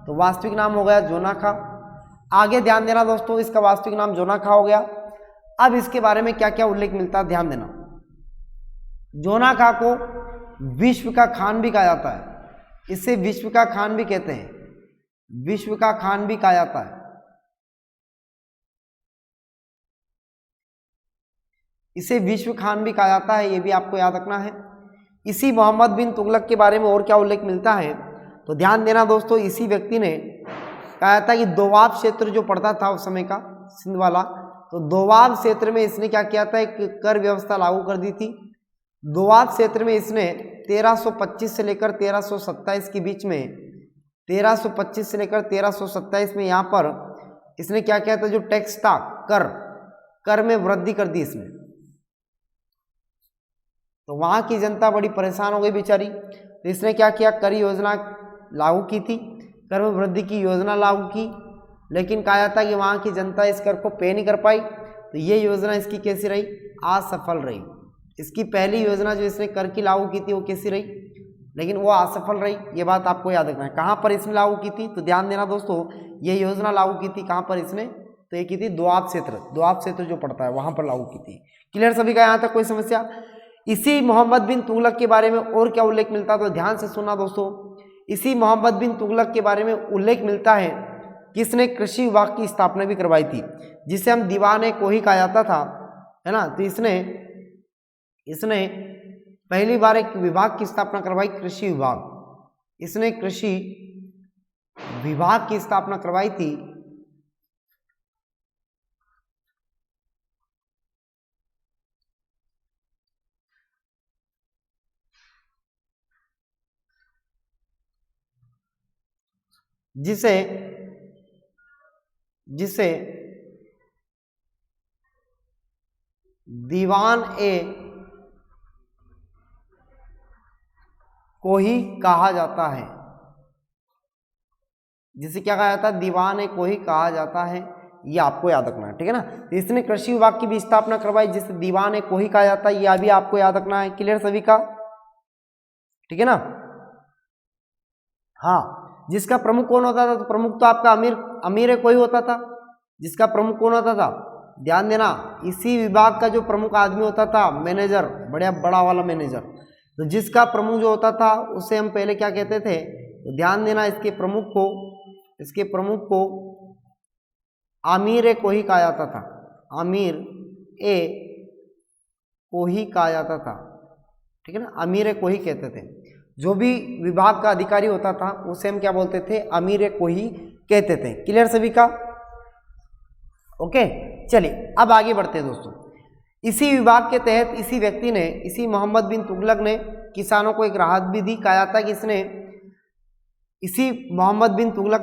Speaker 1: तो वास्तविक नाम हो गया जोना खां। आगे ध्यान देना दोस्तों, इसका वास्तविक नाम जोना खां हो गया। अब इसके बारे में क्या क्या उल्लेख मिलता है, ध्यान देना। जोना खां को विश्व का खान भी कहा जाता है। इसे विश्व का खान भी कहते हैं, विश्व का खान भी कहा जाता है। इसे विश्व खान भी कहा जाता है, ये भी आपको याद रखना है। इसी मोहम्मद बिन तुगलक के बारे में और क्या उल्लेख मिलता है, तो ध्यान देना दोस्तों, इसी व्यक्ति ने कहा था कि दोवाब क्षेत्र जो पड़ता था उस समय का सिंध वाला, तो दोवाब क्षेत्र में इसने क्या किया था, एक कर व्यवस्था लागू कर दी थी। दोवाब क्षेत्र में इसने 1325 से लेकर 1327 के बीच में, 1325 से लेकर 1327 में यहाँ पर इसने क्या किया था, जो टैक्स था कर में वृद्धि कर दी इसने। तो वहाँ की जनता बड़ी परेशान हो गई बेचारी। तो इसने क्या किया, कर योजना लागू की थी, कर में वृद्धि की योजना लागू की, लेकिन कहा जाता है कि वहाँ की जनता इस कर को पे नहीं कर पाई। तो ये योजना इसकी कैसी रही, असफल रही। इसकी पहली योजना जो इसने कर की लागू की थी वो कैसी रही, लेकिन वो असफल रही। ये बात आपको याद रखना है। कहाँ पर इसने लागू की थी, तो ध्यान देना दोस्तों, ये योजना लागू की थी कहाँ पर इसने, तो ये की थी दोआब क्षेत्र जो पड़ता है वहाँ पर लागू की थी। क्लियर सभी का, यहाँ तक कोई समस्या। इसी मोहम्मद बिन तुगलक के बारे में और क्या उल्लेख मिलता है, तो ध्यान से सुनना दोस्तों। इसी मोहम्मद बिन तुगलक के बारे में उल्लेख मिलता है कि इसने कृषि विभाग की स्थापना भी करवाई थी, जिसे हम दीवाने को ही कहा जाता था, है ना। तो इसने पहली बार एक विभाग की स्थापना करवाई, कृषि विभाग। इसने कृषि विभाग की स्थापना करवाई थी, जिसे दीवान ए को ही कहा जाता है। जिसे क्या कहा जाता है, दीवान ए को ही कहा जाता है। ये आपको याद रखना है, ठीक है ना। तो इसने कृषि विभाग की भी स्थापना करवाई, जिसे दीवान ए को ही कहा जाता है। यह भी आपको याद रखना है। क्लियर सभी का, ठीक है ना। हाँ, जिसका प्रमुख कौन होता था, तो प्रमुख तो आपका अमीर कोई होता था। जिसका प्रमुख कौन होता था, ध्यान देना, इसी विभाग का जो प्रमुख आदमी होता था, मैनेजर, बड़ा वाला मैनेजर। तो जिसका प्रमुख जो होता था उसे हम पहले क्या कहते थे, तो ध्यान देना, इसके प्रमुख को आमीर को ही कहा जाता था। आमीर ए को ही कहा जाता था, ठीक है ना। अमीर को ही कहते थे। जो भी विभाग का अधिकारी होता था उसे हम क्या बोलते थे, अमीर को ही कहते थे। क्लियर सभी का, ओके। चलिए अब आगे बढ़ते हैं दोस्तों। इसी विभाग के तहत इसी मोहम्मद बिन तुगलक ने किसानों को एक राहत भी दी। कहा जाता है कि इसी मोहम्मद बिन तुगलक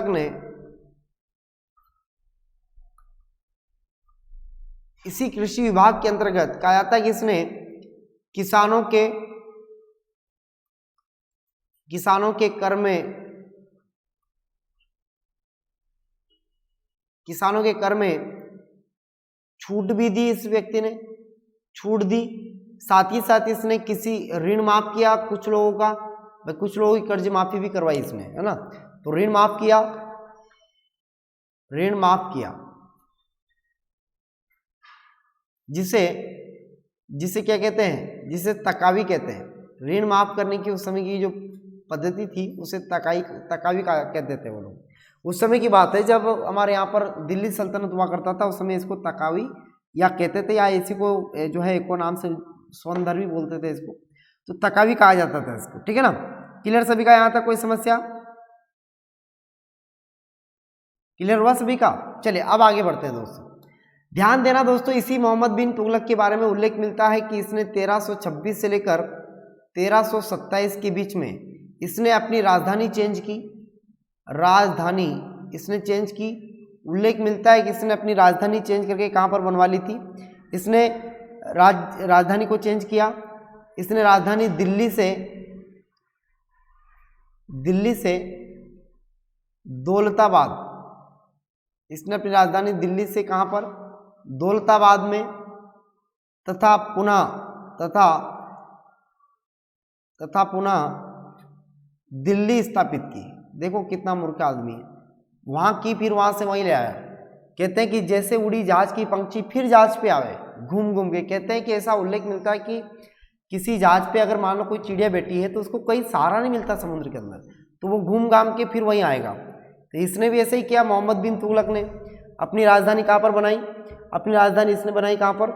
Speaker 1: ने इसी कृषि विभाग के अंतर्गत कहा जाता है कि इसने किसानों के कर में छूट भी दी। इस व्यक्ति ने छूट दी, साथ ही साथ इसने किसी ऋण माफ किया कुछ लोगों का, कुछ लोगों की कर्ज माफी भी करवाई इसने, है ना। तो ऋण माफ किया जिसे क्या कहते हैं, जिसे तकावी कहते हैं। ऋण माफ करने की उस समय की जो पद्धति थी उसे तकावी कहते थे वो लोग। उस समय की बात है जब हमारे यहाँ पर दिल्ली सल्तनत हुआ करता था, उस समय इसको तकावी या कहते थे, या इसी को जो है एक नाम से स्वनधर भी बोलते थे इसको। तो तकावी कहा जाता था इसको, ठीक है ना। क्लियर सभी का, यहाँ तक कोई समस्या, क्लियर हुआ सभी का। चलिए अब आगे बढ़ते हैं दोस्तों। ध्यान देना दोस्तों, इसी मोहम्मद बिन तुगलक के बारे में उल्लेख मिलता है कि इसने 1326 से लेकर 1327 के बीच में इसने अपनी राजधानी चेंज की। उल्लेख मिलता है कि इसने अपनी राजधानी चेंज करके कहाँ पर बनवा ली थी, इसने राजधानी को चेंज किया। इसने राजधानी दिल्ली से दौलताबाद, इसने अपनी राजधानी दिल्ली से कहाँ पर, दौलताबाद में, तथा पुनः दिल्ली स्थापित की। देखो कितना मूर्ख आदमी है, वहाँ की फिर वहाँ से वहीं ले आया। कहते हैं कि जैसे उड़ी जहाज की पंछी फिर जहाज पे आवे घूम घूम के। कहते हैं कि ऐसा उल्लेख मिलता है कि किसी जहाज पे अगर मान लो कोई चिड़िया बैठी है तो उसको कोई सहारा नहीं मिलता समुद्र के अंदर, तो वो घूम घाम के फिर वहीं आएगा। तो इसने भी ऐसे ही किया। मोहम्मद बिन तुगलक ने अपनी राजधानी कहाँ पर बनाई, अपनी राजधानी इसने बनाई कहाँ पर,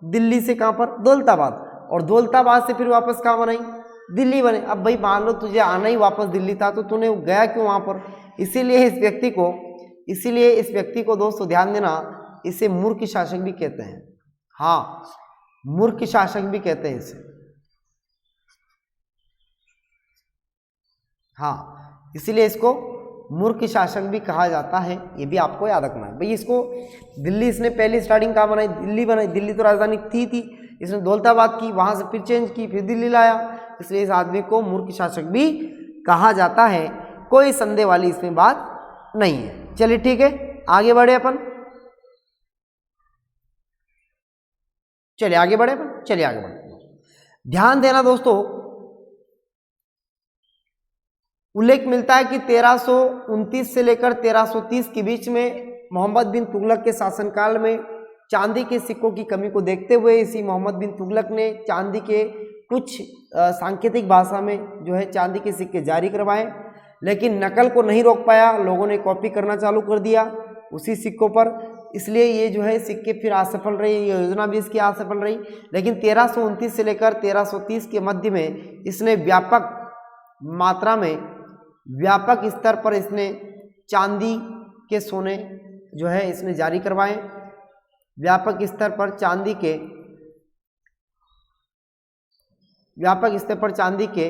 Speaker 1: दिल्ली से कहाँ पर, दौलताबाद, और दौलताबाद से फिर वापस कहाँ बनाई, दिल्ली बने। अब भाई मान लो तुझे आना ही वापस दिल्ली था तो तूने गया क्यों वहाँ पर। इसीलिए इस व्यक्ति को दोस्तों ध्यान देना, इसे मूर्ख शासक भी कहते हैं। हाँ, मूर्ख शासक भी कहते हैं इसे। हाँ, इसीलिए इसको मूर्ख शासक भी कहा जाता है, ये भी आपको याद रखना है भाई। इसको दिल्ली इसने पहली स्टार्टिंग कहाँ बनाई, दिल्ली बनाई, दिल्ली तो राजधानी थी, इसने दौलताबाद की, वहाँ से फिर चेंज की, फिर दिल्ली लाया, इसलिए इस आदमी को मूर्ख शासक भी कहा जाता है। कोई संदेह वाली इसमें बात नहीं है। चलिए ठीक है, आगे बढ़े अपन, चलिए आगे बढ़े अपन, चलिए आगे बढ़े। ध्यान देना दोस्तों, उल्लेख मिलता है कि 1329 से लेकर 1330 के बीच में मोहम्मद बिन तुगलक के शासनकाल में चांदी के सिक्कों की कमी को देखते हुए इसी मोहम्मद बिन तुगलक ने चांदी के कुछ सांकेतिक भाषा में जो है चांदी के सिक्के जारी करवाए, लेकिन नकल को नहीं रोक पाया, लोगों ने कॉपी करना चालू कर दिया उसी सिक्कों पर, इसलिए ये जो है सिक्के फिर असफल रही, ये योजना भी इसकी असफल रही। लेकिन 1329 से लेकर 1330 के मध्य में इसने व्यापक मात्रा में, व्यापक स्तर पर इसने चांदी के सोने जो है इसने जारी करवाए, व्यापक स्तर पर चांदी के, व्यापक स्तर पर चांदी के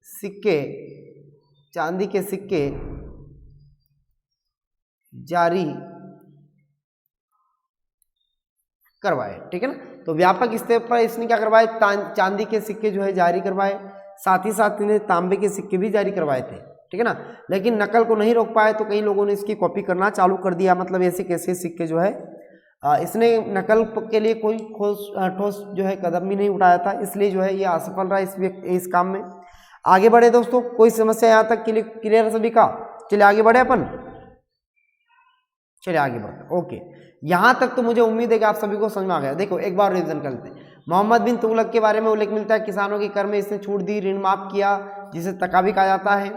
Speaker 1: सिक्के, चांदी के सिक्के जारी करवाए, ठीक है ना। तो व्यापक स्तर पर इसने क्या करवाए, चांदी के सिक्के जो है जारी करवाए, साथ ही साथ इन्हें तांबे के सिक्के भी जारी करवाए थे, ठीक है ना। लेकिन नकल को नहीं रोक पाए तो कई लोगों ने इसकी कॉपी करना चालू कर दिया, मतलब ऐसे कैसे सिक्के जो है इसने नकल के लिए कोई ठोस जो है कदम भी नहीं उठाया था, इसलिए जो है ये असफल रहा इस काम में। आगे बढ़े दोस्तों, कोई समस्या यहाँ तक क्लियर है सभी का? चलिए आगे बढ़े अपन, चलिए आगे बढ़ते। ओके, यहाँ तक तो मुझे उम्मीद है कि आप सभी को समझ में आ गया। देखो एक बार रिवीजन कर लेते हैं। मोहम्मद बिन तुगलक के बारे में उल्लेख मिलता है, किसानों के कर में इसने छूट दी, ऋण माफ किया, जिसे तका भी कहा जाता है।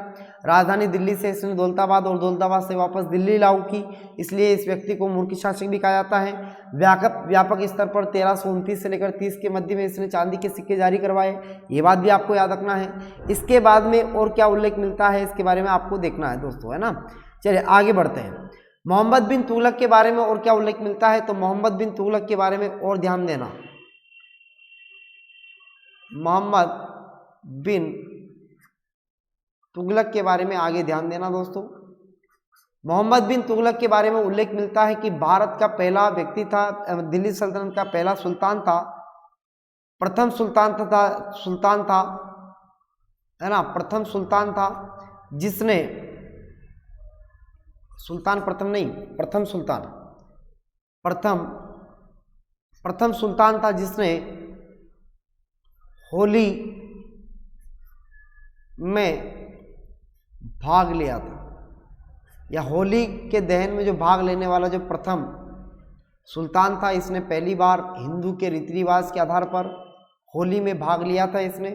Speaker 1: राजधानी दिल्ली से इसने दौलताबाद और दौलताबाद से वापस दिल्ली लागू की, इसलिए इस व्यक्ति को मूर्ख शासक भी कहा जाता है। व्यापक स्तर पर 1329 से लेकर 30 के मध्य में इसने चांदी के सिक्के जारी करवाए, ये बात भी आपको याद रखना है। इसके बाद में और क्या उल्लेख मिलता है इसके बारे में आपको देखना है दोस्तों, है ना। चलिए आगे बढ़ते हैं। मोहम्मद बिन तुगलक के बारे में और क्या उल्लेख मिलता है, तो मोहम्मद बिन तुगलक के बारे में और ध्यान देना। मोहम्मद बिन तुगलक के बारे में आगे ध्यान देना दोस्तों। मोहम्मद बिन तुगलक के बारे में उल्लेख मिलता है कि भारत का पहला व्यक्ति था, दिल्ली सल्तनत का पहला सुल्तान था, प्रथम सुल्तान था, है ना, प्रथम सुल्तान था जिसने, सुल्तान प्रथम नहीं, प्रथम सुल्तान, प्रथम सुल्तान था जिसने होली में भाग लिया था, या होली के दहन में जो भाग लेने वाला जो प्रथम सुल्तान था, इसने पहली बार हिंदू के रीति रिवाज के आधार पर होली में भाग लिया था इसने।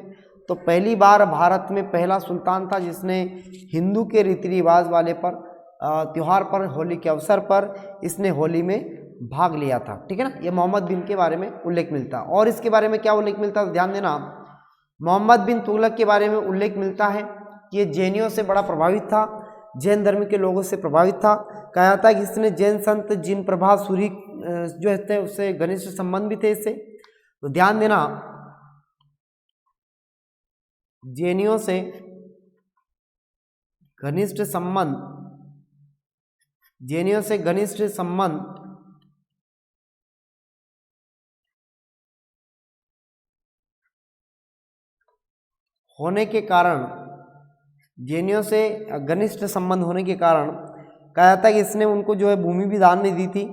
Speaker 1: तो पहली बार भारत में पहला सुल्तान था जिसने हिंदू के रीति रिवाज वाले पर त्योहार पर, होली के अवसर पर इसने होली में भाग लिया था, ठीक है ना। ये मोहम्मद बिन के बारे में उल्लेख मिलता है। और इसके बारे में क्या उल्लेख मिलता है, ध्यान देना। मोहम्मद बिन तुगलक के बारे में उल्लेख मिलता है कि ये जैनियों से बड़ा प्रभावित था, जैन धर्म के लोगों से प्रभावित था। कहा जाता है कि इसने जैन संत जिन प्रभा सूरी जो थे उससे घनिष्ठ संबंध भी थे इससे। तो ध्यान देना, जैनियों से घनिष्ठ संबंध, जैनियों से घनिष्ठ संबंध होने के कारण, जैनियों से घनिष्ठ संबंध होने के कारण कहा जाता है कि इसने उनको जो है भूमि भी दान में दी थी।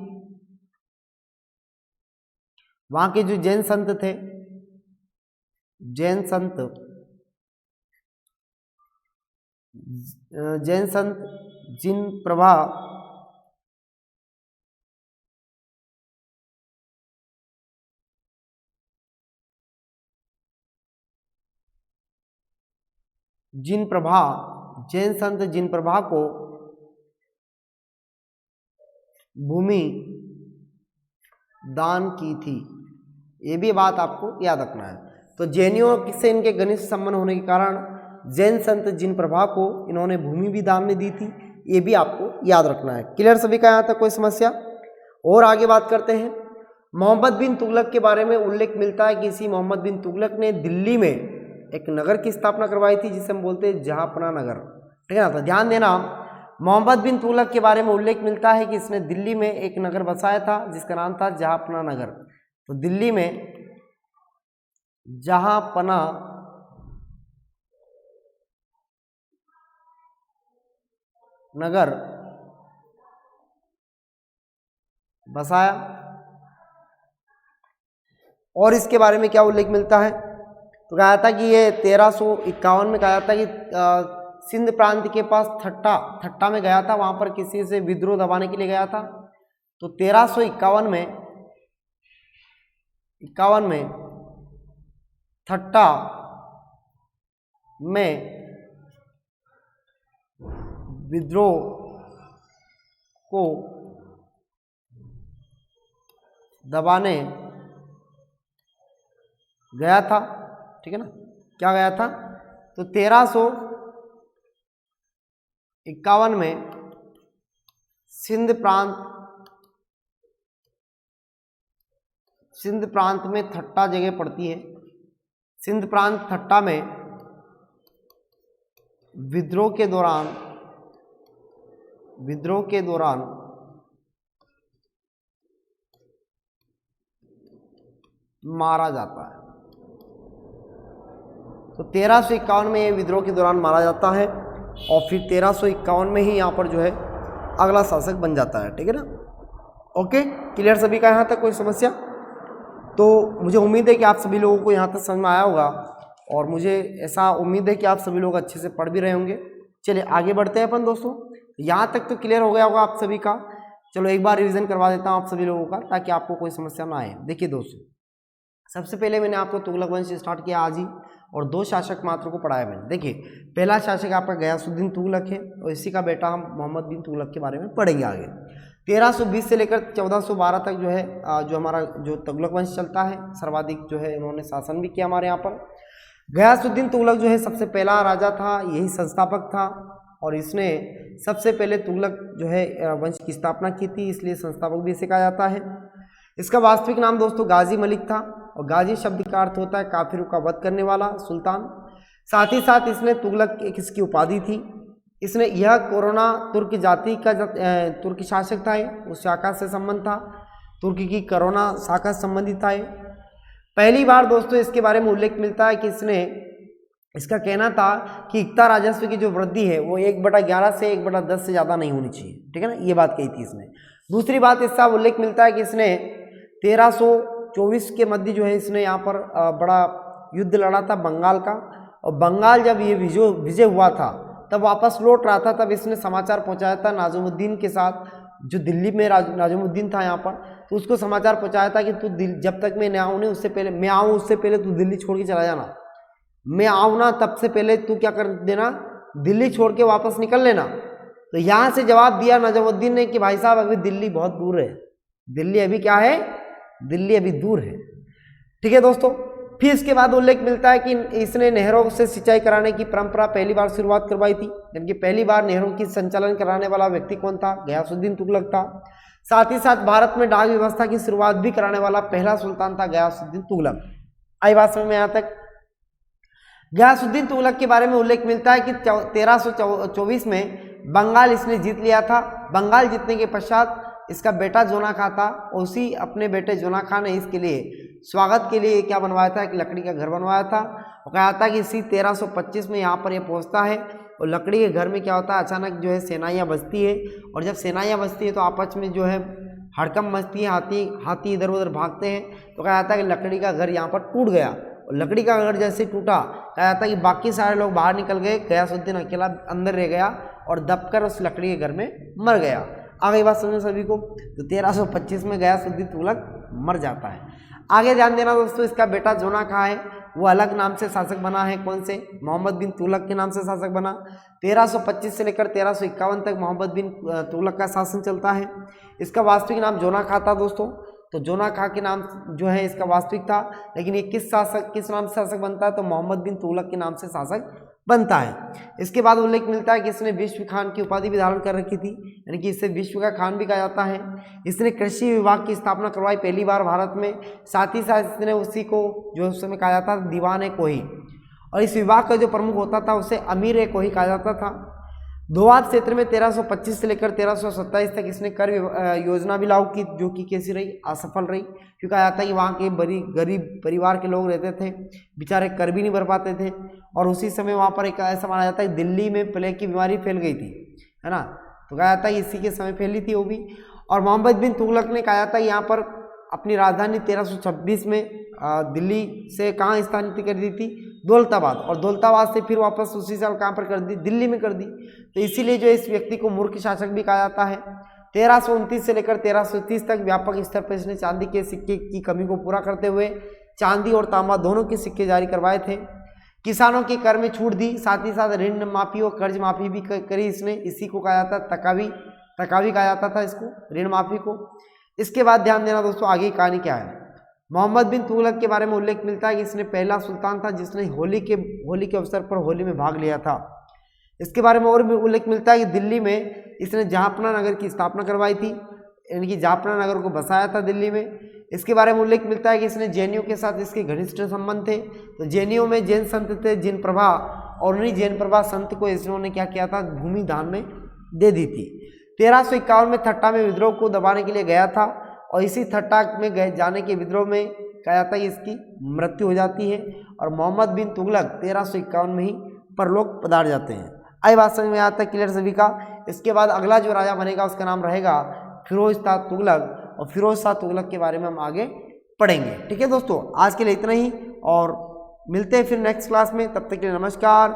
Speaker 1: वहां के जो जैन संत थे, जैन संत जिन प्रभा जैन संत जिन प्रभा को भूमि दान की थी, ये भी बात आपको याद रखना है। तो जैनियों से इनके घनिष्ठ संबंध होने के कारण जैन संत जिन प्रभा को इन्होंने भूमि भी दान में दी थी, ये भी आपको याद रखना है। क्लियर सभी का, यहाँ तक कोई समस्या? और आगे बात करते हैं। मोहम्मद बिन तुगलक के बारे में उल्लेख मिलता है कि इसी मोहम्मद बिन तुगलक ने दिल्ली में एक नगर की स्थापना करवाई थी जिसे हम बोलते हैं जहांपना नगर, ठीक है ना। तो ध्यान देना, मोहम्मद बिन तुगलक के बारे में उल्लेख मिलता है कि इसने दिल्ली में एक नगर बसाया था जिसका नाम था जहांपना नगर। तो दिल्ली में जहांपना नगर बसाया। और इसके बारे में क्या उल्लेख मिलता है, तो कहा था कि ये 1351 में कहा था कि सिंध प्रांत के पास ठट्टा में गया था, वहां पर किसी से विद्रोह दबाने के लिए गया था। तो 1351 में ठट्टा में विद्रोह को दबाने गया था, ठीक है ना। क्या गया था, तो 1351 में सिंध प्रांत में ठट्टा जगह पड़ती है। सिंध प्रांत ठट्टा में विद्रोह के दौरान मारा जाता है। तो 1351 में ये विद्रोह के दौरान मारा जाता है और फिर 1351 में ही यहाँ पर जो है अगला शासक बन जाता है, ठीक है ना। ओके, क्लियर सभी का यहाँ तक, कोई समस्या? तो मुझे उम्मीद है कि आप सभी लोगों को यहाँ तक समझ में आया होगा और मुझे ऐसा उम्मीद है कि आप सभी लोग अच्छे से पढ़ भी रहे होंगे। चलिए आगे बढ़ते हैं अपन दोस्तों। यहाँ तक तो क्लियर हो गया होगा आप सभी का। चलो एक बार रिवीजन करवा देता हूँ आप सभी लोगों का, ताकि आपको कोई समस्या ना आए। देखिए दोस्तों, सबसे पहले मैंने आपको तुगलक वंश स्टार्ट किया आज ही, और 2 शासक मात्र को पढ़ाया मैंने। देखिए पहला शासक आपका गयासुद्दीन तुगलक है और इसी का बेटा हम मोहम्मद बिन तुगलक के बारे में पढ़ेंगे आगे। 1320 से लेकर 1412 तक जो है जो हमारा जो तुगलक वंश चलता है, सर्वाधिक जो है इन्होंने शासन भी किया हमारे यहाँ पर। गयासुद्दीन तुगलक जो है सबसे पहला राजा था, यही संस्थापक था, और इसने सबसे पहले तुगलक जो है वंश की स्थापना की थी, इसलिए संस्थापक भी इसे कहा जाता है। इसका वास्तविक नाम दोस्तों गाजी मलिक था, और गाजी शब्द का अर्थ होता है काफिरों का वध करने वाला सुल्तान। साथ ही साथ इसने तुगलक एक इसकी उपाधि थी। इसने यह कोरोना तुर्क जाति का तुर्की शासक था, उस शाखा से संबंध था, तुर्की की कोरोना शाखा से संबंधित था। पहली बार दोस्तों इसके बारे में उल्लेख मिलता है कि इसका कहना था कि इक्ता राजस्व की जो वृद्धि है वो 1/11 से 1/10 से ज़्यादा नहीं होनी चाहिए, ठीक है ना, ये बात कही थी इसने। दूसरी बात इसका उल्लेख मिलता है कि इसने 1324 के मध्य जो है इसने यहाँ पर बड़ा युद्ध लड़ा था बंगाल का, और बंगाल जब ये विजय हुआ था तब वापस लौट रहा था, तब इसने समाचार पहुँचाया था नाजुमुद्दीन के साथ, जो दिल्ली में नाजुमुद्दीन था यहाँ पर, तो उसको समाचार पहुँचाया था कि तू जब तक मैं आऊँ उससे पहले तू दिल्ली छोड़ के चला जाना, मैं आऊँ ना तब से पहले तू क्या कर देना, दिल्ली छोड़ के वापस निकल लेना। तो यहाँ से जवाब दिया नजमुद्दीन ने कि भाई साहब अभी दिल्ली बहुत दूर है, दिल्ली अभी क्या है, दिल्ली अभी दूर है, ठीक है दोस्तों। फिर इसके बाद उल्लेख मिलता है कि इसने नहरों से सिंचाई कराने की परंपरा पहली बार शुरुआत करवाई थी, जबकि पहली बार नहरों की संचालन कराने वाला व्यक्ति कौन था, गयासुद्दीन तुगलक था। साथ ही साथ भारत में डाक व्यवस्था की शुरुआत भी कराने वाला पहला सुल्तान था गयासुद्दीन तुगलक। आई बात समझ में यहाँ तक। गयासुद्दीन तुगलक के बारे में उल्लेख मिलता है कि 1324 में बंगाल इसने जीत लिया था। बंगाल जीतने के पश्चात इसका बेटा जोना खा था, और उसी अपने बेटे जोना खा ने इसके लिए स्वागत के लिए क्या बनवाया था, एक लकड़ी का घर बनवाया था। और कहा था कि इसी 1325 में यहाँ पर ये पहुँचता है, और लकड़ी के घर में क्या होता है, अचानक जो है सेनाइयाँ बजती है, और जब सेनाइयाँ बजती है तो आपस में जो है हड़कंप मचती है, हाथी इधर उधर भागते हैं। तो कहा जाता है कि लकड़ी का घर यहाँ पर टूट गया, और लकड़ी का घर जैसे टूटा, कहा जाता है कि बाकी सारे लोग बाहर निकल गए, गयासुद्दीन अकेला अंदर रह गया और दबकर उस लकड़ी के घर में मर गया। आगे बात समझो सभी को। तो 1325 में गयासुद्दीन तुगलक मर जाता है। आगे ध्यान देना दोस्तों, इसका बेटा जोना खा है वो अलग नाम से शासक बना है, कौन से, मोहम्मद बिन तुगलक के नाम से शासक बना। 1325 से लेकर 1351 तक मोहम्मद बिन तुगलक का शासन चलता है। इसका वास्तविक नाम जोना खा था दोस्तों, तो जोना खा के नाम जो है इसका वास्तविक था, लेकिन ये किस नाम से शासक बनता है, तो मोहम्मद बिन तुगलक के नाम से शासक बनता है। इसके बाद उल्लेख मिलता है कि इसने विश्व खान की उपाधि भी धारण कर रखी थी, यानी कि इसे विश्व का खान भी कहा जाता है। इसने कृषि विभाग की स्थापना करवाई पहली बार भारत में। साथ ही साथ इसने उसी को जो उस समय कहा जाता था दीवान ए कोही, और इस विभाग का जो प्रमुख होता था उसे अमीर ए कोही कहा जाता था। दोआब क्षेत्र में 1325 से लेकर 1327 तक इसने कर योजना भी लागू की, जो कि कैसी रही, असफल रही, क्योंकि कहा जाता है कि वहाँ के बड़ी गरीब परिवार के लोग रहते थे, बेचारे कर भी नहीं भर पाते थे। और उसी समय वहाँ पर एक ऐसा माना जाता है कि दिल्ली में प्लेग की बीमारी फैल गई थी, है ना, तो कहा जाता है इसी के समय फैली थी वो भी। और मोहम्मद बिन तुगलक ने कहा जाता है यहाँ पर अपनी राजधानी 1326 में दिल्ली से कहाँ स्थानांतरित कर दी थी, दौलताबाद, और दौलताबाद से फिर वापस उसी साल कहाँ पर कर दी, दिल्ली में कर दी। तो इसीलिए जो इस व्यक्ति को मूर्ख शासक भी कहा जाता है। 1329 से लेकर 1330 तक व्यापक स्तर पर इसने चांदी के सिक्के की कमी को पूरा करते हुए चांदी और तांबा दोनों के सिक्के जारी करवाए थे। किसानों के कर में छूट दी, साथ ही साथ ऋण माफी और कर्ज माफी भी करी इसने। इसी को कहा जाता है तकावी कहा जाता था इसको, ऋण माफी को। इसके बाद ध्यान देना दोस्तों, आगे की कहानी क्या है। मोहम्मद बिन तुगलक के बारे में उल्लेख मिलता है कि इसने पहला सुल्तान था जिसने होली के अवसर पर होली में भाग लिया था। इसके बारे में और भी उल्लेख मिलता है कि दिल्ली में इसने जहांपना नगर की स्थापना करवाई थी, यानी कि जहांपना नगर को बसाया था दिल्ली में। इसके बारे में उल्लेख मिलता है कि इसने जैनियों के साथ इसके घनिष्ठ संबंध थे। तो जैनियों में जैन संत थे जिन प्रभा, और उन्हीं जैन प्रभा संत को इन्होंने क्या किया था, भूमि दान में दे दी थी। 1351 में थट्टा में विद्रोह को दबाने के लिए गया था, और इसी थट्टा में जाने के विद्रोह में कहा जाता है कि इसकी मृत्यु हो जाती है, और मोहम्मद बिन तुगलक 1351 में ही परलोक पधार जाते हैं। आई बात समझ में आता है, क्लियर सभी का। इसके बाद अगला जो राजा बनेगा उसका नाम रहेगा फिरोज शाह तुगलक, और फिरोज शाह तुगलक के बारे में हम आगे पढ़ेंगे। ठीक है दोस्तों, आज के लिए इतना ही, और मिलते हैं फिर नेक्स्ट क्लास में। तब तक के लिए नमस्कार,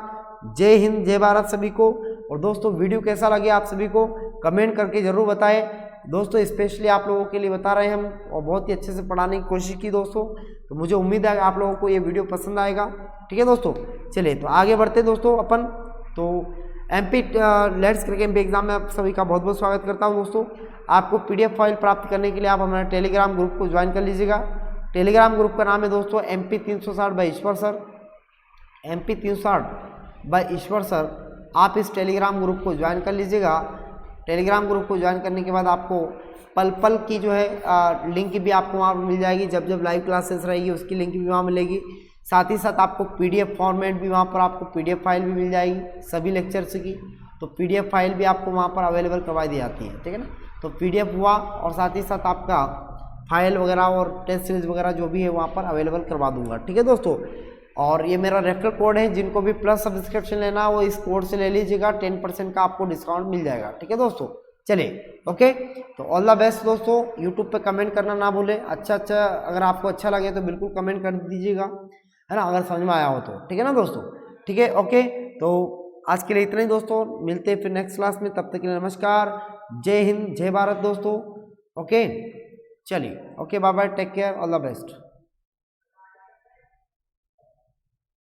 Speaker 1: जय हिंद, जय भारत सभी को। और दोस्तों वीडियो कैसा लगे आप सभी को कमेंट करके ज़रूर बताएं दोस्तों, स्पेशली आप लोगों के लिए बता रहे हैं हम, और बहुत ही अच्छे से पढ़ाने की कोशिश की दोस्तों। तो मुझे उम्मीद है आप लोगों को ये वीडियो पसंद आएगा। ठीक है दोस्तों, चलिए तो आगे बढ़ते दोस्तों अपन। तो MP let's crack MP exam में आप सभी का बहुत बहुत स्वागत करता हूं दोस्तों। आपको PDF फाइल प्राप्त करने के लिए आप हमारे टेलीग्राम ग्रुप को ज्वाइन कर लीजिएगा। टेलीग्राम ग्रुप का नाम है दोस्तों MP 360 बाय ईश्वर सर, MP 360 बाय ईश्वर सर। आप इस टेलीग्राम ग्रुप को ज्वाइन कर लीजिएगा। टेलीग्राम ग्रुप को ज्वाइन करने के बाद आपको पल पल की जो है लिंक भी आपको वहाँ पर मिल जाएगी, जब जब लाइव क्लासेस रहेगी उसकी लिंक भी वहाँ मिलेगी। साथ ही साथ आपको PDF फॉर्मेट भी वहाँ पर, आपको PDF फाइल भी मिल जाएगी सभी लेक्चर्स की। तो PDF फाइल भी आपको वहाँ पर अवेलेबल करवाई दी जाती है, ठीक है ना। तो PDF हुआ, और साथ ही साथ आपका फाइल वगैरह और टेस्ट सीरीज वगैरह जो भी है वहाँ पर अवेलेबल करवा दूंगा। ठीक है दोस्तों, और ये मेरा रेफरल कोड है, जिनको भी प्लस सब्सक्रिप्शन लेना है वो इस कोड से ले लीजिएगा, 10% का आपको डिस्काउंट मिल जाएगा। ठीक है दोस्तों, चलिए ओके। तो ऑल द बेस्ट दोस्तों। यूट्यूब पे कमेंट करना ना भूलें, अच्छा अगर आपको अच्छा लगे तो बिल्कुल कमेंट कर दीजिएगा, है ना, अगर समझ में आया हो तो। ठीक है ना दोस्तों, ठीक है ओके। तो आज के लिए इतना ही दोस्तों, मिलते हैं फिर नेक्स्ट क्लास में। तब तक के लिए नमस्कार, जय हिंद, जय भारत दोस्तों। ओके चलिए, okay bye bye, take care, all the best.